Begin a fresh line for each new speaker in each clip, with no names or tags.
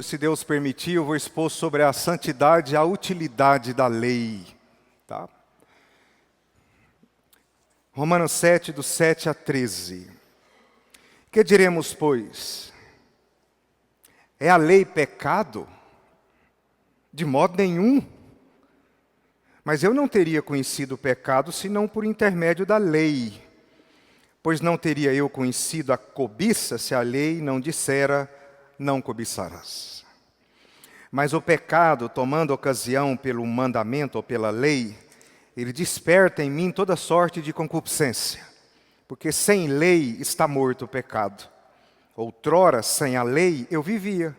se Deus permitir, eu vou expor sobre a santidade e a utilidade da lei. Tá? Romanos 7, do 7 a 13. Que diremos, pois? É a lei pecado? De modo nenhum. Mas eu não teria conhecido o pecado senão por intermédio da lei. Pois não teria eu conhecido a cobiça se a lei não dissera, não cobiçarás. Mas o pecado, tomando ocasião pelo mandamento ou pela lei, ele desperta em mim toda sorte de concupiscência. Porque sem lei está morto o pecado. Outrora, sem a lei, eu vivia.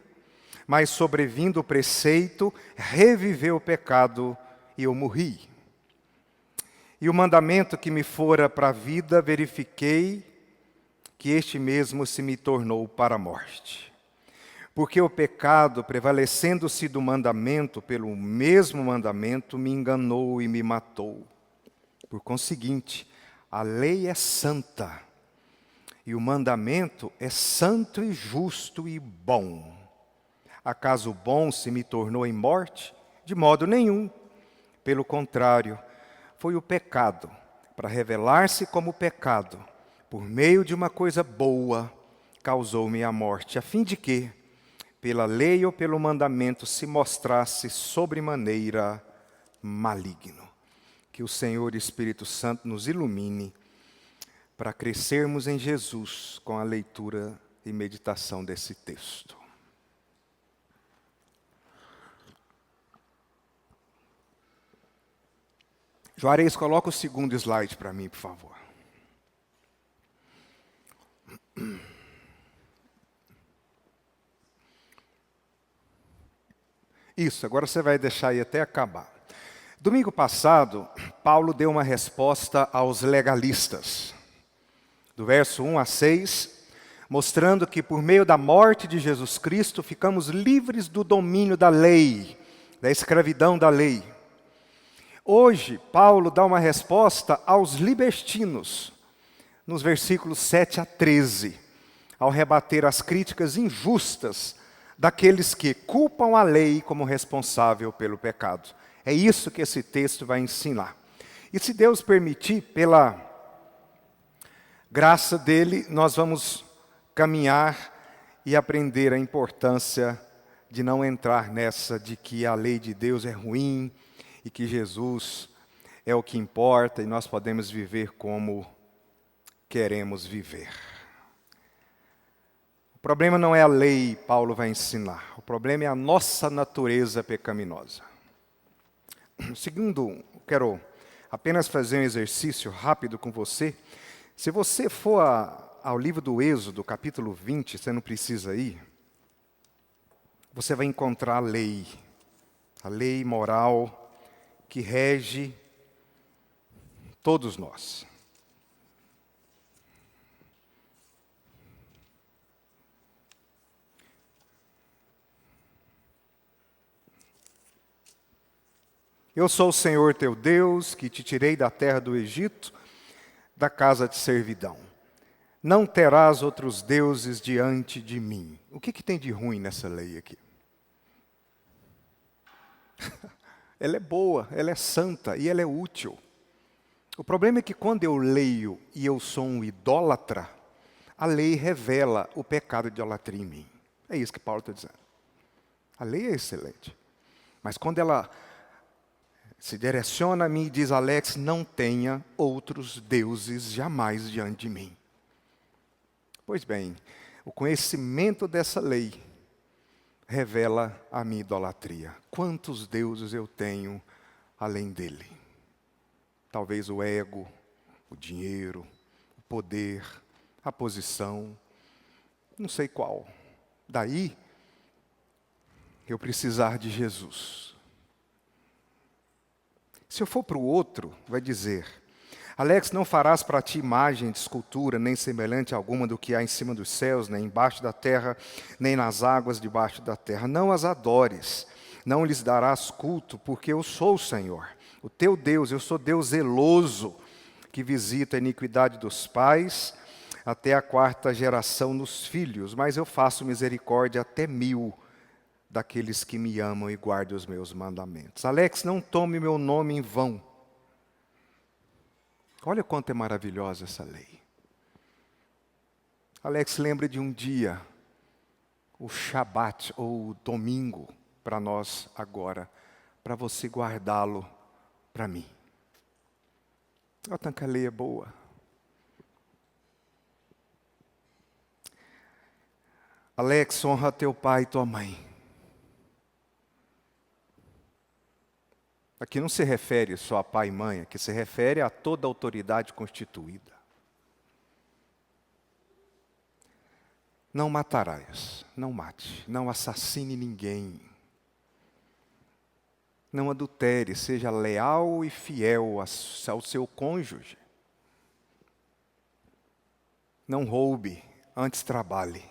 Mas sobrevindo o preceito, reviveu o pecado e eu morri. E o mandamento que me fora para a vida, verifiquei que este mesmo se me tornou para a morte. Porque o pecado, prevalecendo-se do mandamento pelo mesmo mandamento, me enganou e me matou. Por conseguinte, a lei é santa, e o mandamento é santo e justo e bom. Acaso o bom se me tornou em morte? De modo nenhum. Pelo contrário, foi o pecado, para revelar-se como pecado, por meio de uma coisa boa, causou-me a morte, a fim de que, pela lei ou pelo mandamento, se mostrasse sobremaneira maligno. Que o Senhor Espírito Santo nos ilumine para crescermos em Jesus com a leitura e meditação desse texto. Juarez, coloca o segundo slide para mim, por favor. Isso, agora você vai deixar aí até acabar. Domingo passado, Paulo deu uma resposta aos legalistas. Do verso 1 a 6, mostrando que por meio da morte de Jesus Cristo, ficamos livres do domínio da lei, da escravidão da lei. Hoje, Paulo dá uma resposta aos libertinos, nos versículos 7 a 13, ao rebater as críticas injustas daqueles que culpam a lei como responsável pelo pecado. É isso que esse texto vai ensinar. E se Deus permitir, pela graça dele, nós vamos caminhar e aprender a importância de não entrar nessa de que a lei de Deus é ruim, e que Jesus é o que importa e nós podemos viver como queremos viver. O problema não é a lei, Paulo vai ensinar. O problema é a nossa natureza pecaminosa. Segundo, quero apenas fazer um exercício rápido com você. Se você for ao livro do Êxodo, capítulo 20, você não precisa ir, você vai encontrar a lei moral, que rege todos nós. Eu sou o Senhor teu Deus, que te tirei da terra do Egito, da casa de servidão. Não terás outros deuses diante de mim. O que tem de ruim nessa lei aqui? Ela é boa, ela é santa e ela é útil. O problema é que quando eu leio e eu sou um idólatra, a lei revela o pecado de idolatria em mim. É isso que Paulo está dizendo. A lei é excelente. Mas quando ela se direciona a mim e diz, Alex, não tenha outros deuses jamais diante de mim. Pois bem, o conhecimento dessa lei revela a minha idolatria. Quantos deuses eu tenho além dele? Talvez o ego, o dinheiro, o poder, a posição, não sei qual. Daí, eu precisar de Jesus. Se eu for para o outro, vai dizer, Alex, não farás para ti imagem de escultura, nem semelhante alguma do que há em cima dos céus, nem embaixo da terra, nem nas águas debaixo da terra. Não as adores, não lhes darás culto, porque eu sou o Senhor, o teu Deus. Eu sou Deus zeloso, que visita a iniquidade dos pais, até a 4ª geração nos filhos, mas eu faço misericórdia até 1000 daqueles que me amam e guardam os meus mandamentos. Alex, não tome meu nome em vão. Olha quanto é maravilhosa essa lei. Alex, lembre de um dia, o Shabat, ou o domingo, para nós agora, para você guardá-lo para mim. Olha tanto que a lei é boa. Alex, honra teu pai e tua mãe. Aqui não se refere só a pai e mãe, aqui se refere a toda autoridade constituída. Não matarás, não mate, não assassine ninguém. Não adultere, seja leal e fiel ao seu cônjuge. Não roube, antes trabalhe.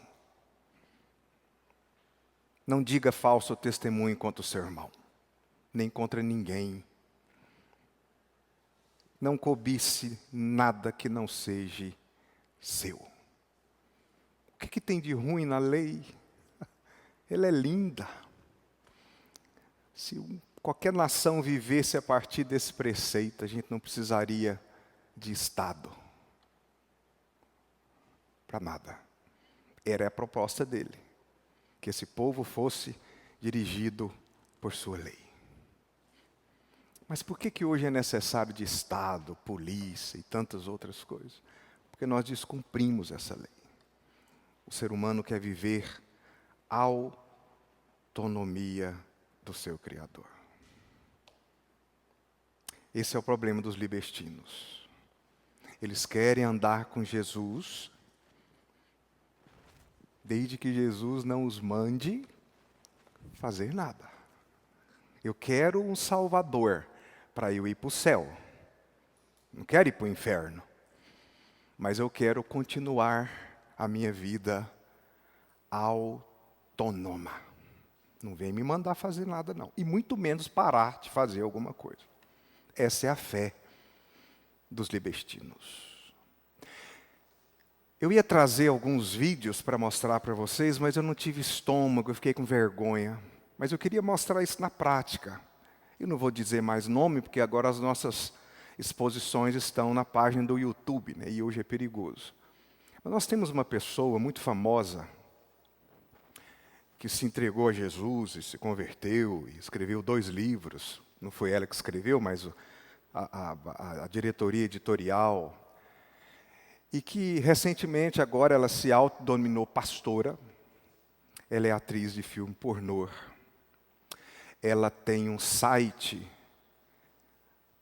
Não diga falso testemunho contra o seu irmão, nem contra ninguém. Não cobice nada que não seja seu. O que tem de ruim na lei? Ela é linda. Se qualquer nação vivesse a partir desse preceito, a gente não precisaria de Estado. Para nada. Era a proposta dele. Que esse povo fosse dirigido por sua lei. Mas por que hoje é necessário de Estado, polícia e tantas outras coisas? Porque nós descumprimos essa lei. O ser humano quer viver a autonomia do seu Criador. Esse é o problema dos libertinos. Eles querem andar com Jesus, desde que Jesus não os mande fazer nada. Eu quero um Salvador para eu ir para o céu. Não quero ir para o inferno. Mas eu quero continuar a minha vida autônoma. Não vem me mandar fazer nada, não. E muito menos parar de fazer alguma coisa. Essa é a fé dos libertinos. Eu ia trazer alguns vídeos para mostrar para vocês, mas eu não tive estômago, eu fiquei com vergonha. Mas eu queria mostrar isso na prática. Eu não vou dizer mais nome, porque agora as nossas exposições estão na página do YouTube, né? E hoje é perigoso. Mas nós temos uma pessoa muito famosa que se entregou a Jesus e se converteu e escreveu 2 livros. Não foi ela que escreveu, mas a diretoria editorial. E que recentemente agora ela se autodenominou pastora. Ela é atriz de filme pornô. Ela tem um site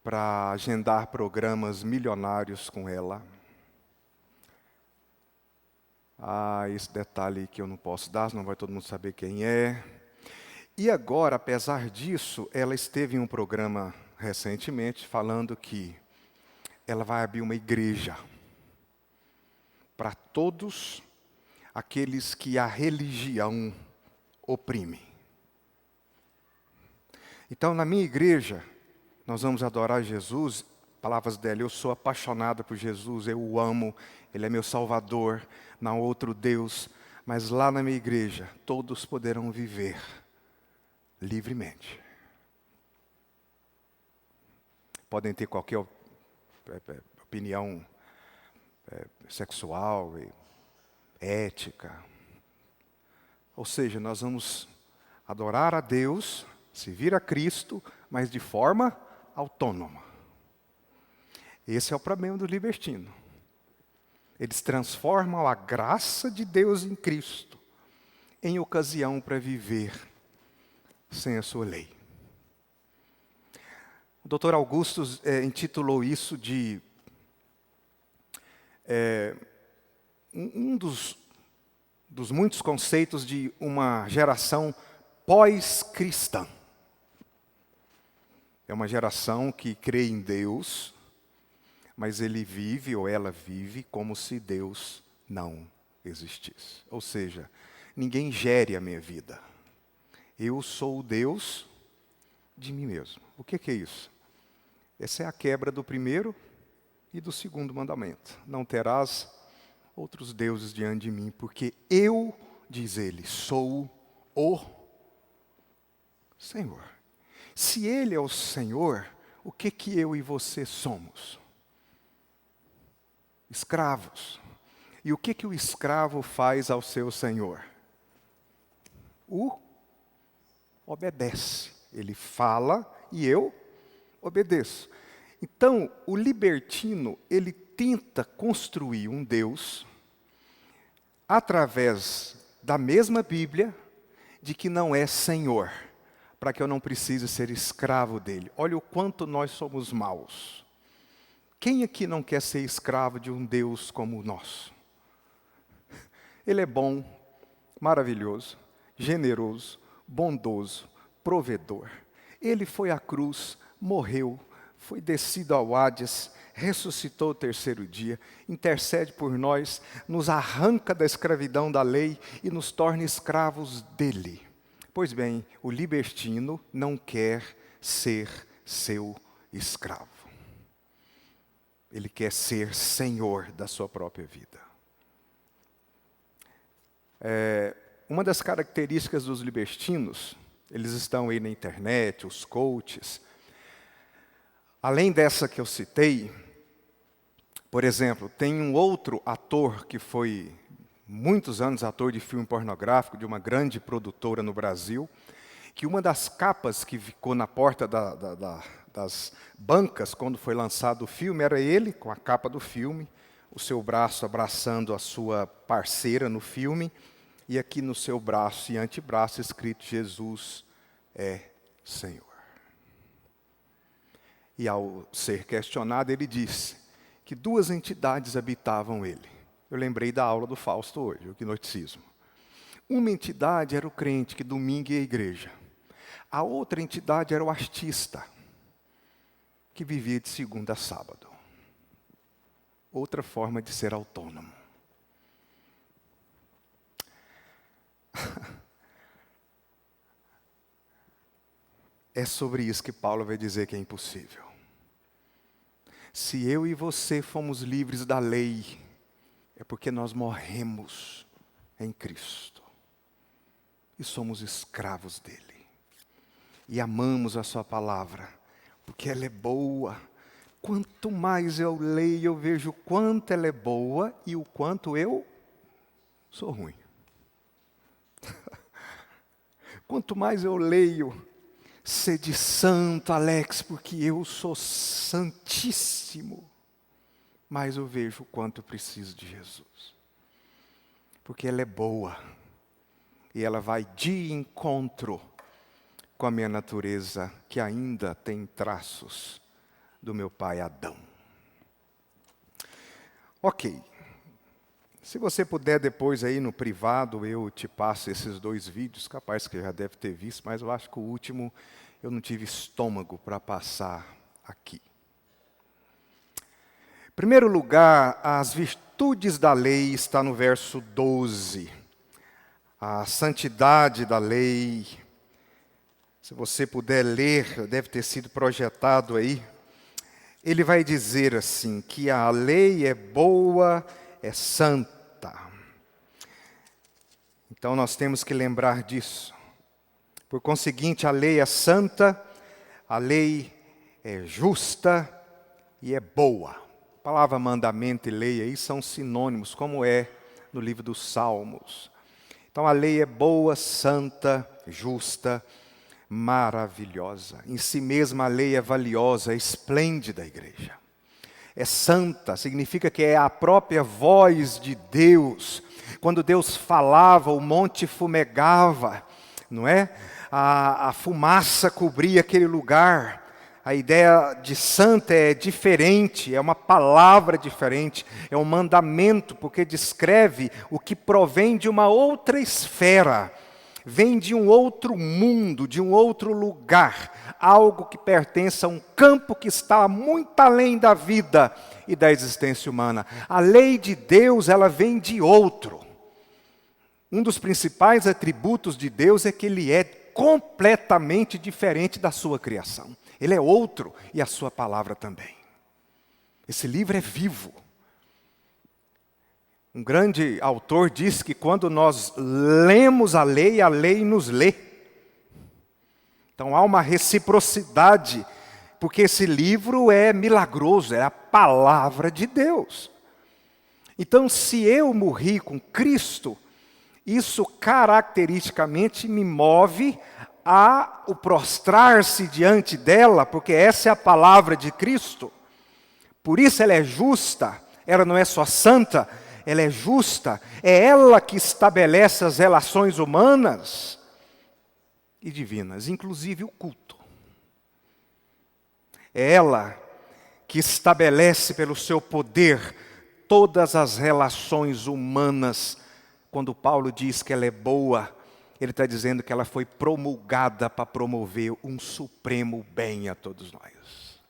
para agendar programas milionários com ela. Esse detalhe que eu não posso dar, senão vai todo mundo saber quem é. E agora, apesar disso, ela esteve em um programa recentemente falando que ela vai abrir uma igreja para todos aqueles que a religião oprime. Então, na minha igreja, nós vamos adorar Jesus. Palavras dela, eu sou apaixonada por Jesus, eu o amo, Ele é meu Salvador, não há outro Deus. Mas lá na minha igreja, todos poderão viver livremente. Podem ter qualquer opinião sexual, ética. Ou seja, nós vamos adorar a Deus, servir a Cristo, mas de forma autônoma. Esse é o problema do libertino. Eles transformam a graça de Deus em Cristo em ocasião para viver sem a sua lei. O Dr. Augusto intitulou isso de um dos muitos conceitos de uma geração pós-cristã. É uma geração que crê em Deus, mas ele vive ou ela vive como se Deus não existisse. Ou seja, ninguém gere a minha vida. Eu sou o Deus de mim mesmo. O que é isso? Essa é a quebra do primeiro e do segundo mandamento. Não terás outros deuses diante de mim, porque eu, diz ele, sou o Senhor. Se Ele é o Senhor, o que eu e você somos? Escravos. E o que o escravo faz ao seu senhor? O obedece. Ele fala e eu obedeço. Então, o libertino, ele tenta construir um Deus através da mesma Bíblia, de que não é Senhor, para que eu não precise ser escravo dele. Olha o quanto nós somos maus. Quem aqui não quer ser escravo de um Deus como o nosso? Ele é bom, maravilhoso, generoso, bondoso, provedor. Ele foi à cruz, morreu, foi descido ao Hades, ressuscitou o terceiro dia, intercede por nós, nos arranca da escravidão da lei e nos torna escravos dele. Pois bem, o libertino não quer ser seu escravo. Ele quer ser senhor da sua própria vida. Uma das características dos libertinos, eles estão aí na internet, os coaches. Além dessa que eu citei, por exemplo, tem um outro ator que foi muitos anos ator de filme pornográfico, de uma grande produtora no Brasil, que uma das capas que ficou na porta das bancas quando foi lançado o filme era ele, com a capa do filme, o seu braço abraçando a sua parceira no filme, e aqui no seu braço e antebraço escrito: Jesus é Senhor. E ao ser questionado, ele disse que duas entidades habitavam ele. Eu lembrei da aula do Fausto hoje, o gnosticismo. Uma entidade era o crente que domingo ia à igreja. A outra entidade era o artista, que vivia de segunda a sábado. Outra forma de ser autônomo. É sobre isso que Paulo vai dizer que é impossível. Se eu e você fomos livres da lei, é porque nós morremos em Cristo. E somos escravos dele. E amamos a sua palavra, porque ela é boa. Quanto mais eu leio, eu vejo o quanto ela é boa e o quanto eu sou ruim. Quanto mais eu leio, sede santo, Alex, porque eu sou santíssimo. Mas eu vejo o quanto eu preciso de Jesus. Porque ela é boa. E ela vai de encontro com a minha natureza, que ainda tem traços do meu pai Adão. Ok. Se você puder depois aí no privado, eu te passo esses 2 vídeos, capaz que já deve ter visto, mas eu acho que o último eu não tive estômago para passar aqui. Em primeiro lugar, as virtudes da lei está no verso 12. A santidade da lei, se você puder ler, deve ter sido projetado aí. Ele vai dizer assim, que a lei é boa, é santa. Então nós temos que lembrar disso. Por conseguinte, a lei é santa, a lei é justa e é boa. A palavra mandamento e lei aí são sinônimos, como é no livro dos Salmos. Então a lei é boa, santa, justa, maravilhosa. Em si mesma a lei é valiosa, é esplêndida, igreja. É santa, significa que é a própria voz de Deus. Quando Deus falava, o monte fumegava, não é? A fumaça cobria aquele lugar. A ideia de santa é diferente, é uma palavra diferente, é um mandamento, porque descreve o que provém de uma outra esfera. Vem de um outro mundo, de um outro lugar, algo que pertence a um campo que está muito além da vida e da existência humana. A lei de Deus, ela vem de outro. Um dos principais atributos de Deus é que Ele é completamente diferente da sua criação. Ele é outro e a sua palavra também. Esse livro é vivo. Um grande autor diz que quando nós lemos a lei nos lê. Então há uma reciprocidade, porque esse livro é milagroso, é a palavra de Deus. Então, se eu morri com Cristo, isso caracteristicamente me move a o prostrar-se diante dela, porque essa é a palavra de Cristo. Por isso ela é justa, ela não é só santa, ela é justa, é ela que estabelece as relações humanas e divinas, inclusive o culto. É ela que estabelece pelo seu poder todas as relações humanas. Quando Paulo diz que ela é boa, ele está dizendo que ela foi promulgada para promover um supremo bem a todos nós.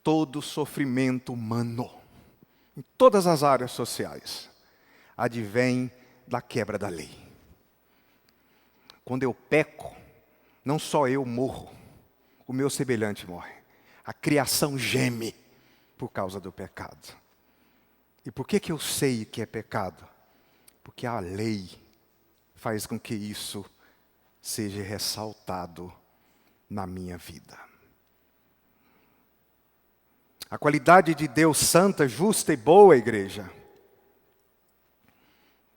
Todo sofrimento humano, em todas as áreas sociais, advém da quebra da lei. Quando eu peco, não só eu morro, o meu semelhante morre. A criação geme por causa do pecado. E por que eu sei que é pecado? Porque a lei faz com que isso seja ressaltado na minha vida. A qualidade de Deus santa, justa e boa, igreja,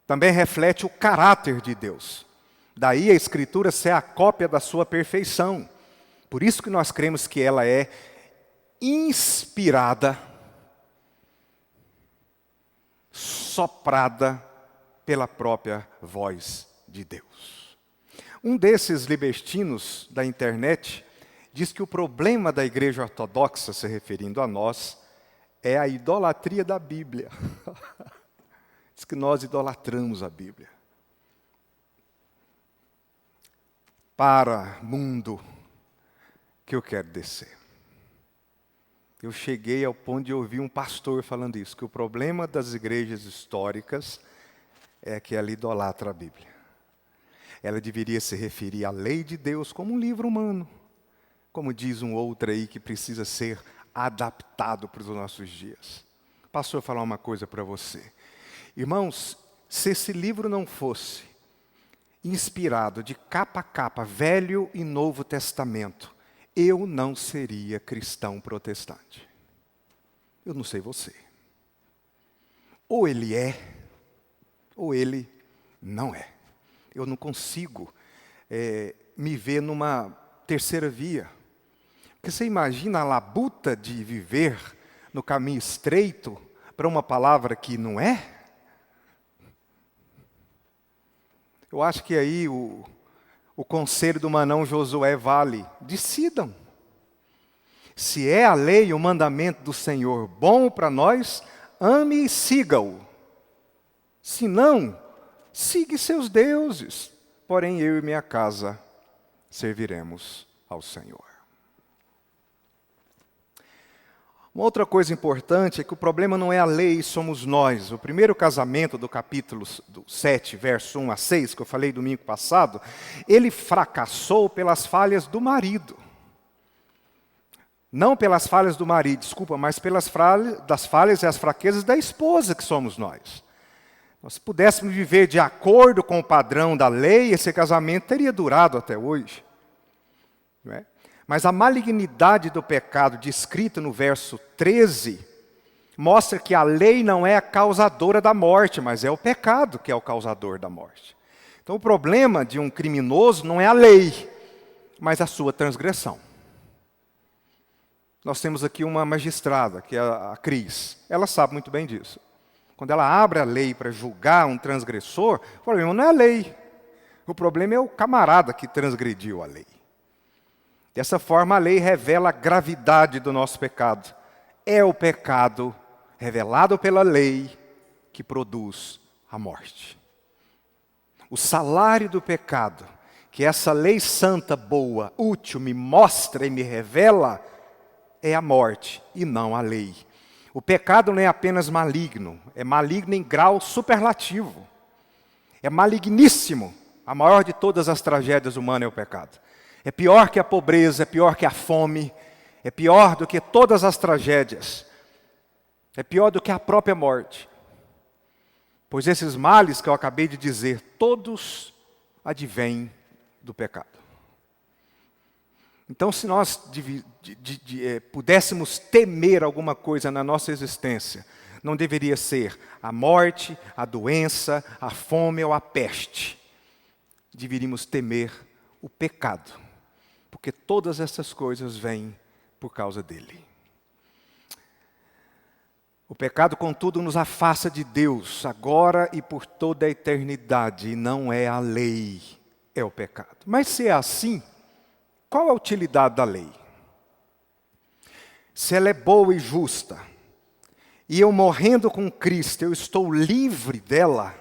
também reflete o caráter de Deus. Daí a Escritura ser a cópia da sua perfeição. Por isso que nós cremos que ela é inspirada, soprada pela própria voz de Deus. Um desses libertinos da internet diz que o problema da igreja ortodoxa, se referindo a nós, é a idolatria da Bíblia. Diz que nós idolatramos a Bíblia. Para mundo que eu quero descer. Eu cheguei ao ponto de ouvir um pastor falando isso, que o problema das igrejas históricas é que ela idolatra a Bíblia. Ela deveria se referir à lei de Deus como um livro humano, como diz um outro aí que precisa ser adaptado para os nossos dias. Pastor, eu vou falar uma coisa para você. Irmãos, se esse livro não fosse inspirado de capa a capa, Velho e Novo Testamento, eu não seria cristão protestante. Eu não sei você. Ou ele é, ou ele não é. Eu não consigo me ver numa terceira via. Porque você imagina a labuta de viver no caminho estreito para uma palavra que não é? Eu acho que aí o conselho do Manão Josué vale. Decidam. Se é a lei, o mandamento do Senhor bom para nós, ame e siga-o. Se não, siga seus deuses. Porém, eu e minha casa serviremos ao Senhor. Uma outra coisa importante é que o problema não é a lei, somos nós. O primeiro casamento do capítulo 7, verso 1 a 6, que eu falei domingo passado, ele fracassou pelas falhas do marido. Não pelas falhas do marido, desculpa, mas pelas falhas e as fraquezas da esposa que somos nós. Se pudéssemos viver de acordo com o padrão da lei, esse casamento teria durado até hoje. Não é? Mas a malignidade do pecado, descrita no verso 13, mostra que a lei não é a causadora da morte, mas é o pecado que é o causador da morte. Então o problema de um criminoso não é a lei, mas a sua transgressão. Nós temos aqui uma magistrada, que é a Cris. Ela sabe muito bem disso. Quando ela abre a lei para julgar um transgressor, o problema não é a lei. O problema é o camarada que transgrediu a lei. Dessa forma, a lei revela a gravidade do nosso pecado. É o pecado revelado pela lei que produz a morte. O salário do pecado, que essa lei santa, boa, útil, me mostra e me revela, é a morte e não a lei. O pecado não é apenas maligno, é maligno em grau superlativo. É maligníssimo. A maior de todas as tragédias humanas é o pecado. É pior que a pobreza, é pior que a fome, é pior do que todas as tragédias. É pior do que a própria morte. Pois esses males que eu acabei de dizer, todos advêm do pecado. Então, se nós pudéssemos temer alguma coisa na nossa existência, não deveria ser a morte, a doença, a fome ou a peste. Deveríamos temer o pecado, porque todas essas coisas vêm por causa dele. O pecado, contudo, nos afasta de Deus, agora e por toda a eternidade, e não é a lei, é o pecado. Mas se é assim, qual a utilidade da lei? Se ela é boa e justa, e eu morrendo com Cristo, eu estou livre dela,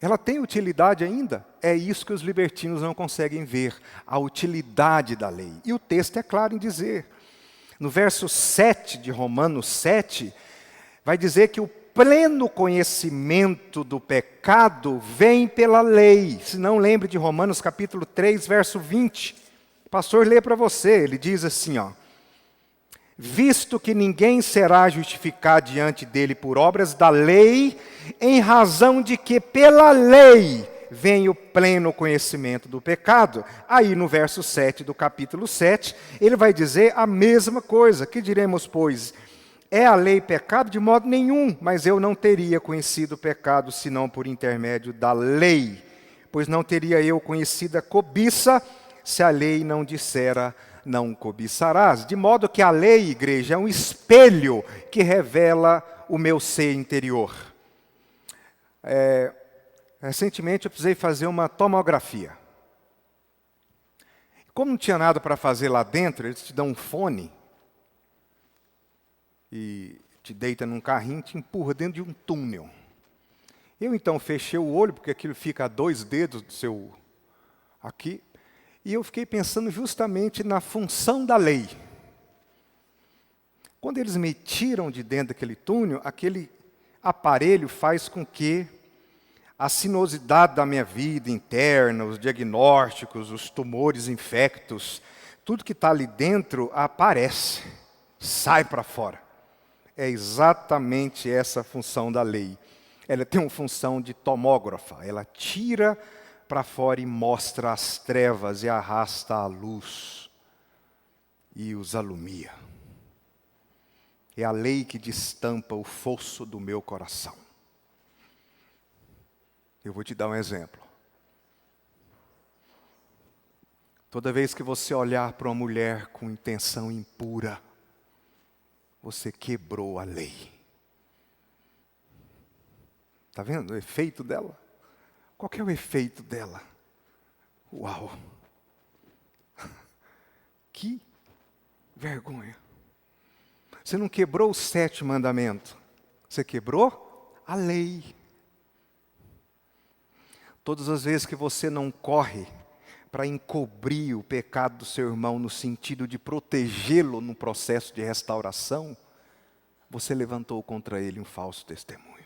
ela tem utilidade ainda? É isso que os libertinos não conseguem ver, a utilidade da lei. E o texto é claro em dizer. No verso 7 de Romanos 7, vai dizer que o pleno conhecimento do pecado vem pela lei. Se não, lembre de Romanos capítulo 3, verso 20. O pastor lê para você, ele diz assim, visto que ninguém será justificado diante dele por obras da lei, em razão de que pela lei vem o pleno conhecimento do pecado. Aí no verso 7 do capítulo 7, ele vai dizer a mesma coisa. Que diremos, pois? É a lei pecado? De modo nenhum, mas eu não teria conhecido o pecado senão por intermédio da lei, pois não teria eu conhecido a cobiça se a lei não dissera não cobiçarás. De modo que a lei, igreja, é um espelho que revela o meu ser interior. Recentemente eu precisei fazer uma tomografia. Como não tinha nada para fazer lá dentro, eles te dão um fone e te deita num carrinho e te empurra dentro de um túnel. Eu então fechei o olho, porque aquilo fica a 2 dedos do seu aqui, e eu fiquei pensando justamente na função da lei. Quando eles me tiram de dentro daquele túnel, aquele aparelho faz com que a sinuosidade da minha vida interna, os diagnósticos, os tumores infectos, tudo que está ali dentro aparece, sai para fora. É exatamente essa a função da lei. Ela tem uma função de tomógrafa, ela tira para fora e mostra as trevas e arrasta a luz e os alumia. É a lei que destampa o fosso do meu coração. Eu vou te dar um exemplo. Toda vez que você olhar para uma mulher com intenção impura, você quebrou a lei. Está vendo o efeito dela? Qual que é o efeito dela? Uau! Que vergonha! Você não quebrou o 7º mandamento, você quebrou a lei. Todas as vezes que você não corre para encobrir o pecado do seu irmão no sentido de protegê-lo no processo de restauração, você levantou contra ele um falso testemunho.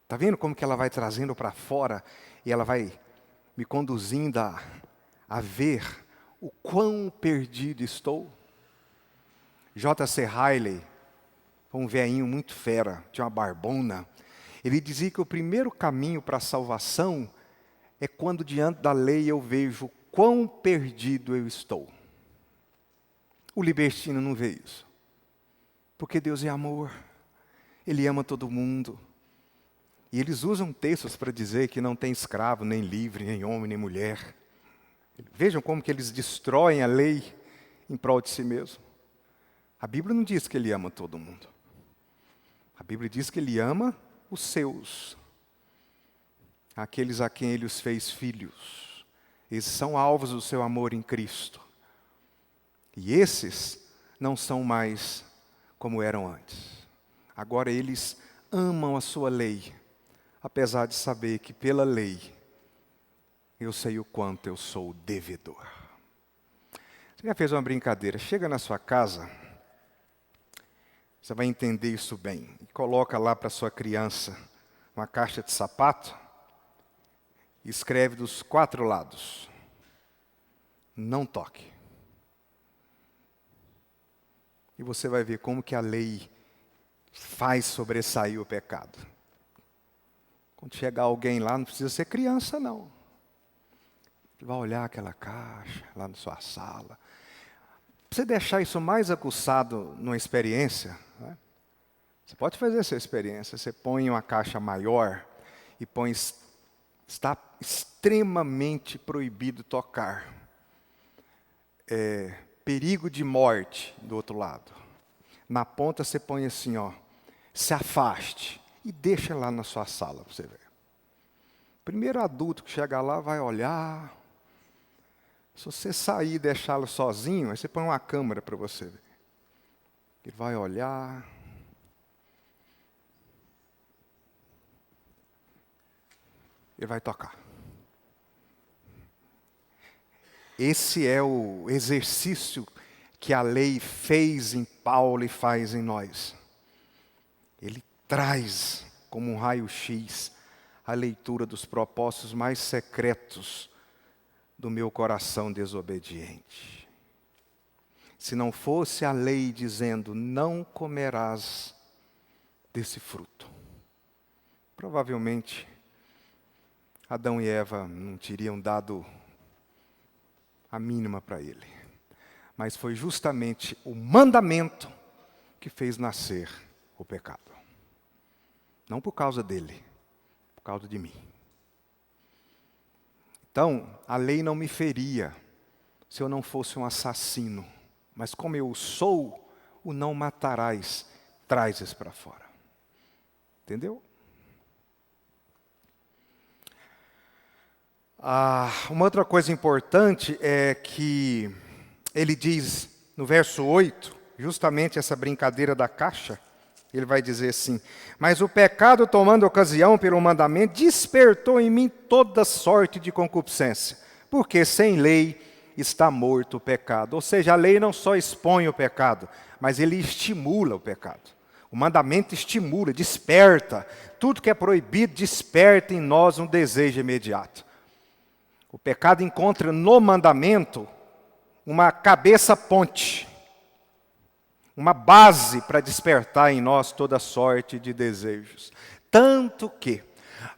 Está vendo como que ela vai trazendo para fora e ela vai me conduzindo a ver o quão perdido estou? J.C. Riley, um velhinho muito fera, tinha uma barbona. Ele dizia que o primeiro caminho para a salvação é quando diante da lei eu vejo quão perdido eu estou. O libertino não vê isso. Porque Deus é amor. Ele ama todo mundo. E eles usam textos para dizer que não tem escravo, nem livre, nem homem, nem mulher. Vejam como que eles destroem a lei em prol de si mesmo. A Bíblia não diz que ele ama todo mundo. A Bíblia diz que ele ama os seus, aqueles a quem ele os fez filhos. Esses são alvos do seu amor em Cristo. E esses não são mais como eram antes. Agora eles amam a sua lei, apesar de saber que pela lei eu sei o quanto eu sou devedor. Você já fez uma brincadeira? Chega na sua casa, você vai entender isso bem. E coloca lá para sua criança uma caixa de sapato e escreve dos 4 lados: não toque. E você vai ver como que a lei faz sobressair o pecado. Quando chegar alguém lá, não precisa ser criança, não. Ele vai olhar aquela caixa lá na sua sala. Para você deixar isso mais aguçado numa experiência, né? Você pode fazer essa experiência. Você põe uma caixa maior e põe, está extremamente proibido tocar. Perigo de morte do outro lado. Na ponta você põe assim, ó, se afaste e deixa lá na sua sala para você ver. Primeiro adulto que chegar lá vai olhar. Se você sair e deixá-lo sozinho, aí você põe uma câmera para você ver. Ele vai olhar. Ele vai tocar. Esse é o exercício que a lei fez em Paulo e faz em nós. Ele traz como um raio-x a leitura dos propósitos mais secretos do meu coração desobediente. Se não fosse a lei dizendo, não comerás desse fruto, provavelmente Adão e Eva não teriam dado a mínima para ele. Mas foi justamente o mandamento que fez nascer o pecado. Não por causa dele, por causa de mim. Então, a lei não me feria se eu não fosse um assassino. Mas como eu sou, o não matarás, traz isso para fora. Entendeu? Uma outra coisa importante é que ele diz no verso 8, justamente essa brincadeira da caixa, ele vai dizer assim, mas o pecado tomando ocasião pelo mandamento, despertou em mim toda sorte de concupiscência, porque sem lei está morto o pecado. Ou seja, a lei não só expõe o pecado, mas ele estimula o pecado. O mandamento estimula, desperta, tudo que é proibido desperta em nós um desejo imediato. O pecado encontra no mandamento uma cabeça-ponte, uma base para despertar em nós toda sorte de desejos. Tanto que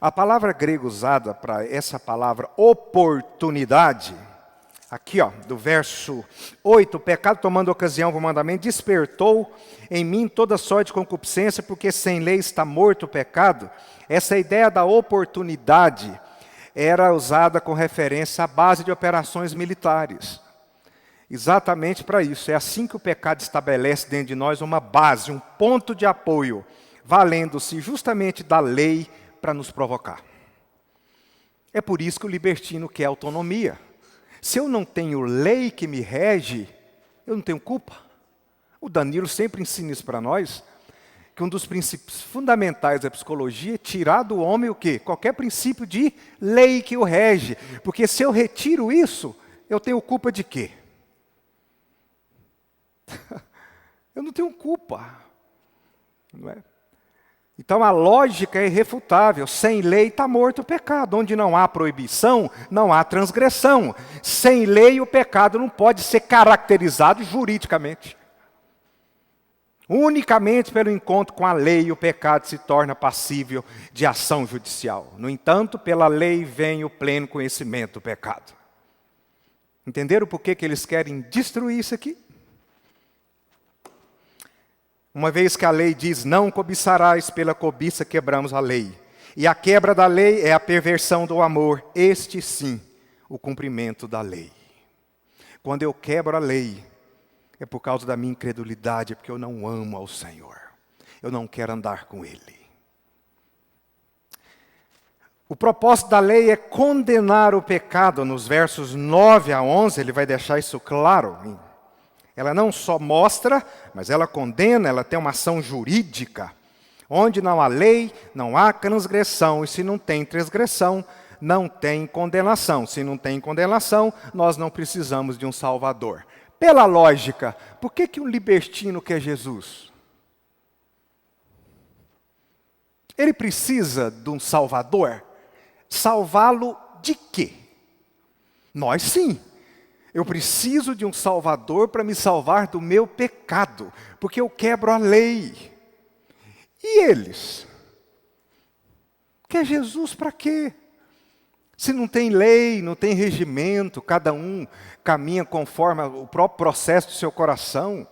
a palavra grega usada para essa palavra oportunidade, aqui ó, do verso 8, o pecado tomando ocasião com o mandamento, despertou em mim toda sorte de concupiscência, porque sem lei está morto o pecado. Essa ideia da oportunidade era usada com referência à base de operações militares. Exatamente para isso. É assim que o pecado estabelece dentro de nós uma base, um ponto de apoio, valendo-se justamente da lei para nos provocar. É por isso que o libertino quer autonomia. Se eu não tenho lei que me rege, eu não tenho culpa. O Danilo sempre ensina isso para nós, que um dos princípios fundamentais da psicologia é tirar do homem o quê? Qualquer princípio de lei que o rege. Porque se eu retiro isso, eu tenho culpa de quê? Eu não tenho culpa. Não é? Então a lógica é irrefutável. Sem lei está morto o pecado. Onde não há proibição, não há transgressão. Sem lei o pecado não pode ser caracterizado juridicamente. Unicamente pelo encontro com a lei o pecado se torna passível de ação judicial. No entanto, pela lei vem o pleno conhecimento do pecado. Entenderam por que eles querem destruir isso aqui? Uma vez que a lei diz, não cobiçarás, pela cobiça quebramos a lei. E a quebra da lei é a perversão do amor. Este sim, o cumprimento da lei. Quando eu quebro a lei, é por causa da minha incredulidade, é porque eu não amo ao Senhor. Eu não quero andar com Ele. O propósito da lei é condenar o pecado. Nos versos 9 a 11, ele vai deixar isso claro. Ela não só mostra, mas ela condena, ela tem uma ação jurídica. Onde não há lei, não há transgressão. E se não tem transgressão, não tem condenação. Se não tem condenação, nós não precisamos de um Salvador. Pela lógica, por que um libertino quer Jesus? Ele precisa de um Salvador? Salvá-lo de quê? Nós sim. Eu preciso de um Salvador para me salvar do meu pecado, porque eu quebro a lei. E eles? Quer Jesus para quê? Se não tem lei, não tem regimento, cada um caminha conforme o próprio processo do seu coração,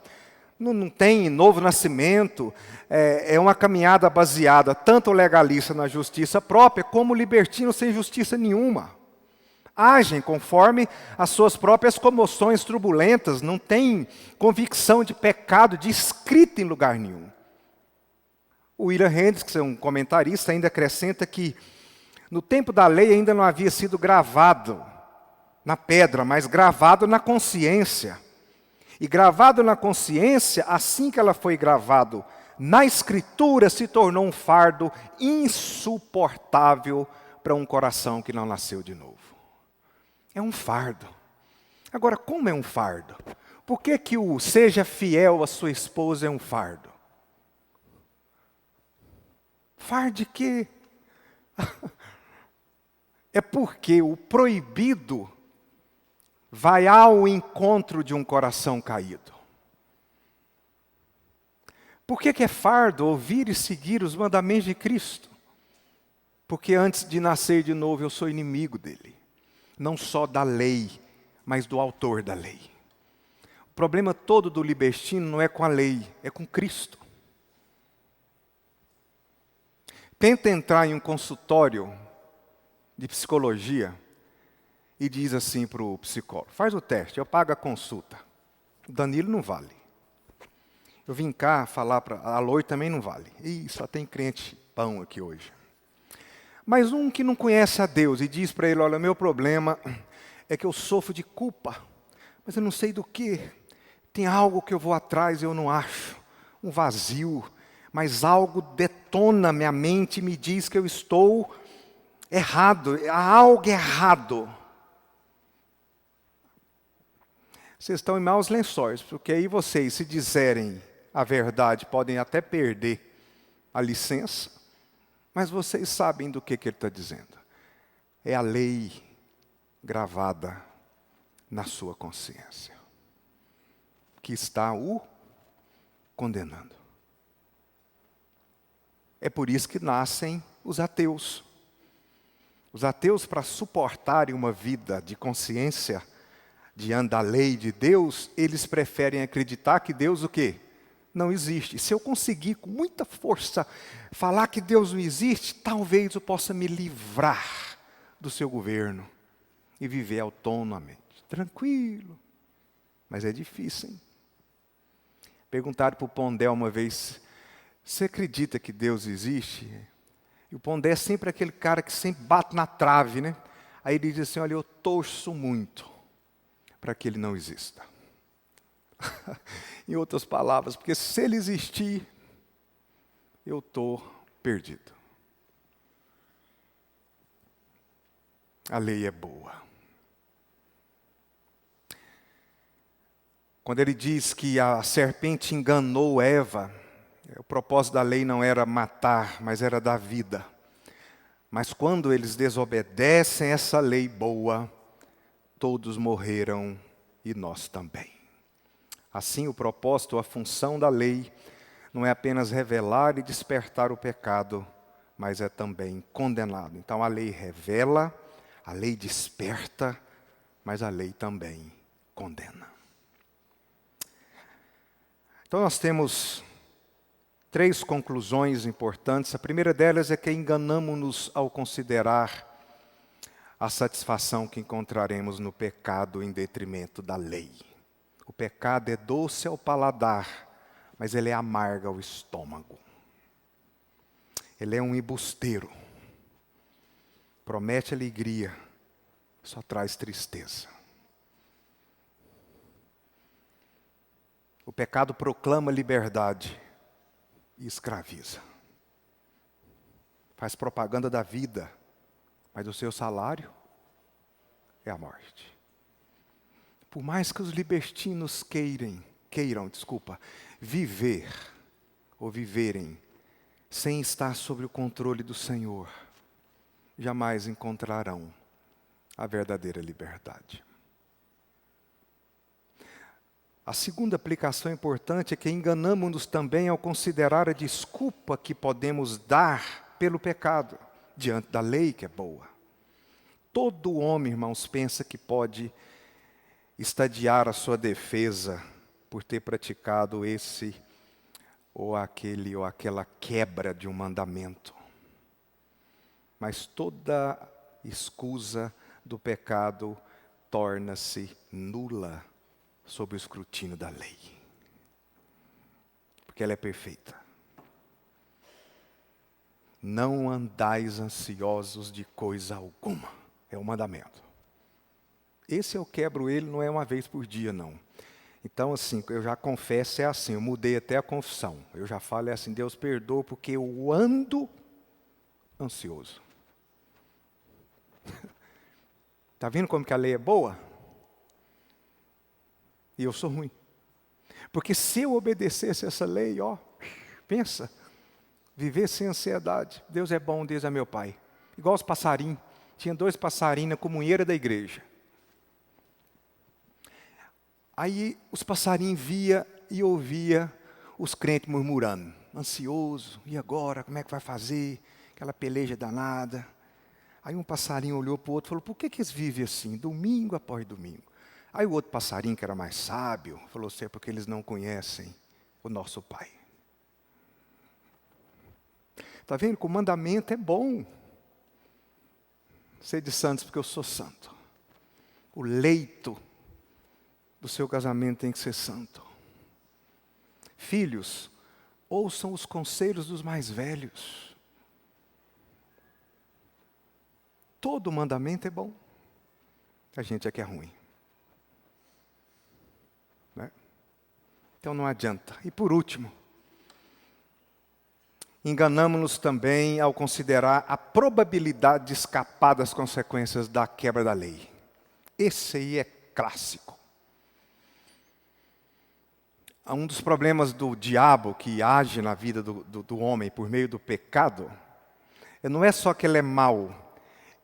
não tem novo nascimento, é uma caminhada baseada tanto legalista na justiça própria, como libertino sem justiça nenhuma. Agem conforme as suas próprias comoções turbulentas, não tem convicção de pecado descrita em lugar nenhum. O William Hendricks, que é um comentarista, ainda acrescenta que no tempo da lei ainda não havia sido gravado na pedra, mas gravado na consciência. E gravado na consciência, assim que ela foi gravado na Escritura, se tornou um fardo insuportável para um coração que não nasceu de novo. É um fardo. Agora, como é um fardo? Por que o seja fiel à sua esposa é um fardo? Fardo de quê? É porque o proibido vai ao encontro de um coração caído. Por que é fardo ouvir e seguir os mandamentos de Cristo? Porque antes de nascer de novo eu sou inimigo dele. Não só da lei, mas do autor da lei. O problema todo do libertino não é com a lei, é com Cristo. Tenta entrar em um consultório de psicologia e diz assim para o psicólogo: faz o teste, eu pago a consulta. O Danilo não vale. Eu vim cá falar para a Loi também não vale. Ih, só tem crente pão aqui hoje. Mas um que não conhece a Deus e diz para ele: olha, meu problema é que eu sofro de culpa, mas eu não sei do que. Tem algo que eu vou atrás e eu não acho. Um vazio, mas algo detona minha mente e me diz que eu estou errado, há algo errado. Vocês estão em maus lençóis, porque aí vocês, se disserem a verdade, podem até perder a licença, mas vocês sabem do que ele está dizendo. É a lei gravada na sua consciência, que está o condenando. É por isso que nascem os ateus. Os ateus, para suportarem uma vida de consciência diante da lei de Deus, eles preferem acreditar que Deus o quê? Não existe. Se eu conseguir com muita força falar que Deus não existe, talvez eu possa me livrar do seu governo e viver autonomamente, tranquilo. Mas é difícil, hein? Perguntaram para o Pondé uma vez: você acredita que Deus existe? E o Pondé é sempre aquele cara que sempre bate na trave, né? Aí ele diz assim: olha, eu torço muito para que ele não exista. Em outras palavras, porque se ele existir, eu estou perdido. A lei é boa. Quando ele diz que a serpente enganou Eva, o propósito da lei não era matar, mas era dar vida. Mas quando eles desobedecem essa lei boa, todos morreram e nós também. Assim, o propósito, a função da lei, não é apenas revelar e despertar o pecado, mas é também condená-lo. Então, a lei revela, a lei desperta, mas a lei também condena. Então, nós temos 3 conclusões importantes. A primeira delas é que enganamo-nos ao considerar a satisfação que encontraremos no pecado em detrimento da lei. O pecado é doce ao paladar, mas ele é amargo ao estômago. Ele é um embusteiro. Promete alegria, só traz tristeza. O pecado proclama liberdade e escraviza. Faz propaganda da vida, mas o seu salário é a morte. Por mais que os libertinos queiram viver ou viverem sem estar sob o controle do Senhor, jamais encontrarão a verdadeira liberdade. A segunda aplicação importante é que enganamo-nos também ao considerar a desculpa que podemos dar pelo pecado, diante da lei que é boa. todo homem, irmãos, pensa que pode estadiar a sua defesa por ter praticado esse ou aquele ou aquela quebra de um mandamento. Mas toda escusa do pecado torna-se nula sob o escrutínio da lei. Porque ela é perfeita. Não andais ansiosos de coisa alguma. É o mandamento. Esse eu quebro ele, não é uma vez por dia, não. Então, assim, eu já confesso, é assim, eu mudei até a confissão. Eu já falo, é assim, Deus perdoa porque eu ando ansioso. Está vendo como que a lei é boa? E eu sou ruim. Porque se eu obedecesse essa lei, pensa, viver sem ansiedade. Deus é bom, Deus é meu Pai. Igual os passarinhos. Tinha 2 passarinhos na comunheira da igreja. Aí os passarinhos via e ouvia os crentes murmurando. Ansioso, e agora? Como é que vai fazer? Aquela peleja danada. Aí um passarinho olhou para o outro e falou, por que eles vivem assim, domingo após domingo? Aí o outro passarinho, que era mais sábio, falou assim, é porque eles não conhecem o nosso Pai. Está vendo que o mandamento é bom. Sede santos porque eu sou santo. O leito do seu casamento tem que ser santo. Filhos, ouçam os conselhos dos mais velhos. Todo mandamento é bom. A gente é que é ruim. Né? Então não adianta. E por último, enganamos-nos também ao considerar a probabilidade de escapar das consequências da quebra da lei. Esse aí é clássico. Um dos problemas do diabo que age na vida do homem por meio do pecado, não é só que ele é mau,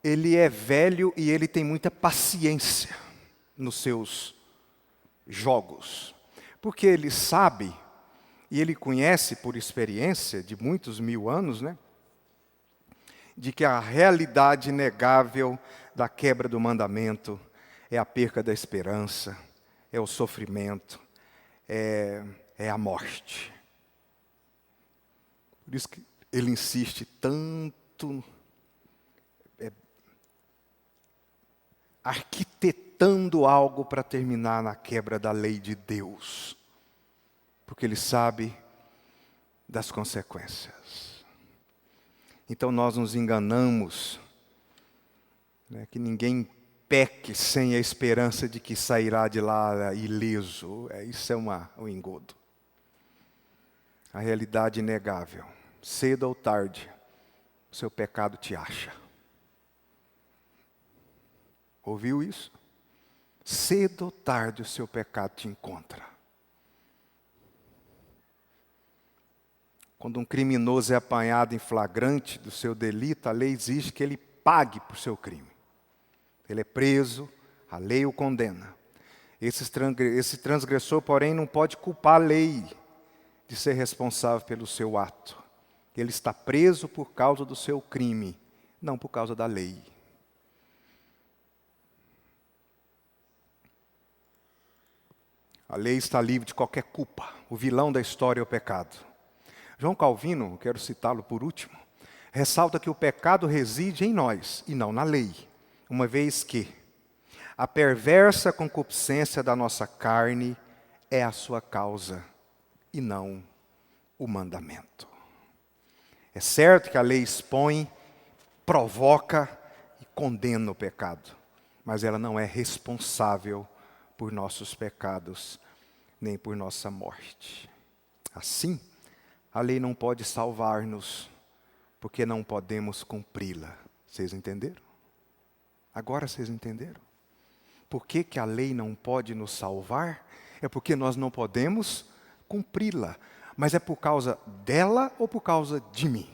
ele é velho e ele tem muita paciência nos seus jogos. Porque ele sabe, e ele conhece por experiência de muitos 1000 anos, de que a realidade inegável da quebra do mandamento é a perca da esperança, é o sofrimento, é a morte. Por isso que ele insiste tanto, arquitetando algo para terminar na quebra da lei de Deus. Porque ele sabe das consequências. Então nós nos enganamos, que ninguém peque sem a esperança de que sairá de lá ileso. Isso é um engodo. A realidade inegável. Cedo ou tarde, o seu pecado te acha. Ouviu isso? Cedo ou tarde o seu pecado te encontra. Quando um criminoso é apanhado em flagrante do seu delito, a lei exige que ele pague por seu crime. Ele é preso, a lei o condena. Esse transgressor, porém, não pode culpar a lei de ser responsável pelo seu ato. Ele está preso por causa do seu crime, não por causa da lei. A lei está livre de qualquer culpa. O vilão da história é o pecado. João Calvino, quero citá-lo por último, ressalta que o pecado reside em nós e não na lei, uma vez que a perversa concupiscência da nossa carne é a sua causa e não o mandamento. É certo que a lei expõe, provoca e condena o pecado, mas ela não é responsável por nossos pecados, nem por nossa morte. Assim, a lei não pode salvar-nos, porque não podemos cumpri-la. Vocês entenderam? Agora vocês entenderam? Por que a lei não pode nos salvar? É porque nós não podemos cumpri-la. Mas é por causa dela ou por causa de mim?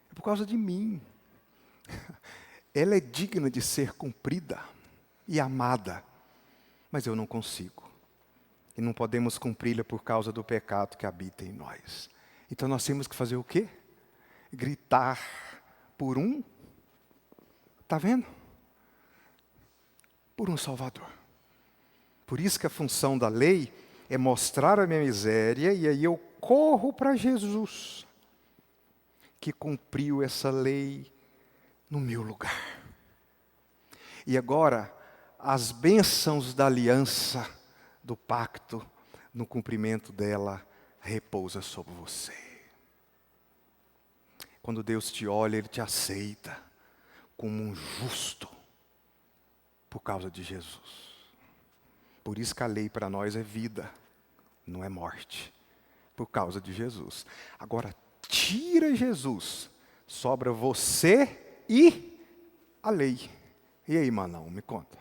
É por causa de mim. Ela é digna de ser cumprida e amada, mas eu não consigo. E não podemos cumpri-la por causa do pecado que habita em nós. Então nós temos que fazer o quê? Gritar por está vendo? por um Salvador. Por isso que a função da lei é mostrar a minha miséria, e aí eu corro para Jesus, que cumpriu essa lei no meu lugar. E agora, as bênçãos da aliança, do pacto, no cumprimento dela, repousa sobre você. Quando Deus te olha, Ele te aceita como um justo, por causa de Jesus. Por isso que a lei para nós é vida, não é morte, por causa de Jesus. Agora, tira Jesus, sobra você e a lei. E aí, Manão, me conta.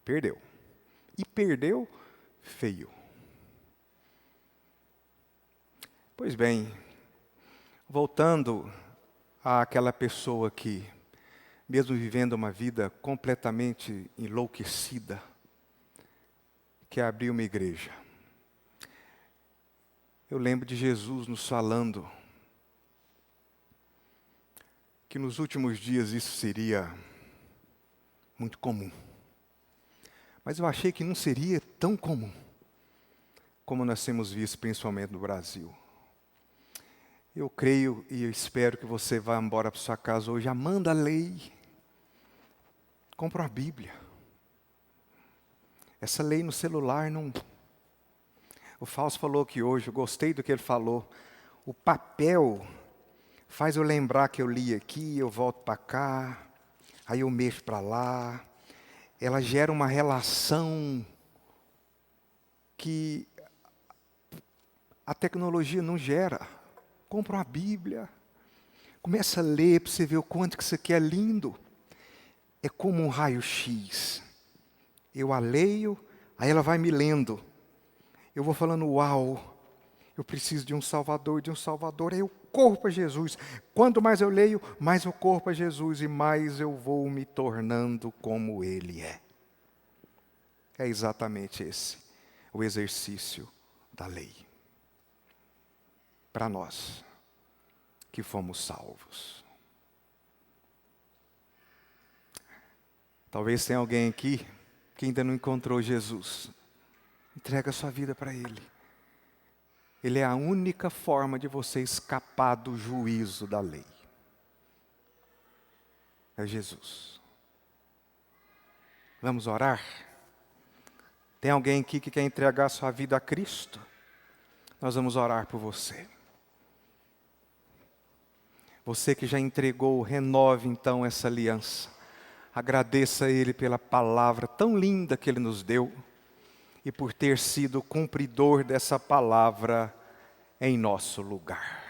Perdeu. E perdeu feio. Pois bem, voltando àquela pessoa que, mesmo vivendo uma vida completamente enlouquecida, que abriu uma igreja. Eu lembro de Jesus nos falando que nos últimos dias isso seria muito comum. Mas eu achei que não seria tão comum como nós temos visto, principalmente no Brasil. Eu creio e eu espero que você vá embora para sua casa hoje amando a lei. Compra uma Bíblia. Essa lei no celular não... O Fausto falou que hoje, eu gostei do que ele falou, o papel faz eu lembrar que eu li aqui, eu volto para cá, aí eu mexo para lá. Ela gera uma relação que a tecnologia não gera. Compra uma Bíblia, começa a ler para você ver o quanto que isso aqui é lindo. É como um raio-x. Eu a leio, aí ela vai me lendo. Eu vou falando, uau, eu preciso de um Salvador, aí eu corro para Jesus. Quanto mais eu leio, mais eu corro para Jesus e mais eu vou me tornando como Ele é. É exatamente esse o exercício da lei. Para nós que fomos salvos. Talvez tenha alguém aqui que ainda não encontrou Jesus. Entrega a sua vida para Ele. Ele é a única forma de você escapar do juízo da lei. É Jesus. Vamos orar? Tem alguém aqui que quer entregar a sua vida a Cristo? Nós vamos orar por você. Você que já entregou, renove então essa aliança. Agradeça a Ele pela palavra tão linda que Ele nos deu e por ter sido cumpridor dessa palavra em nosso lugar.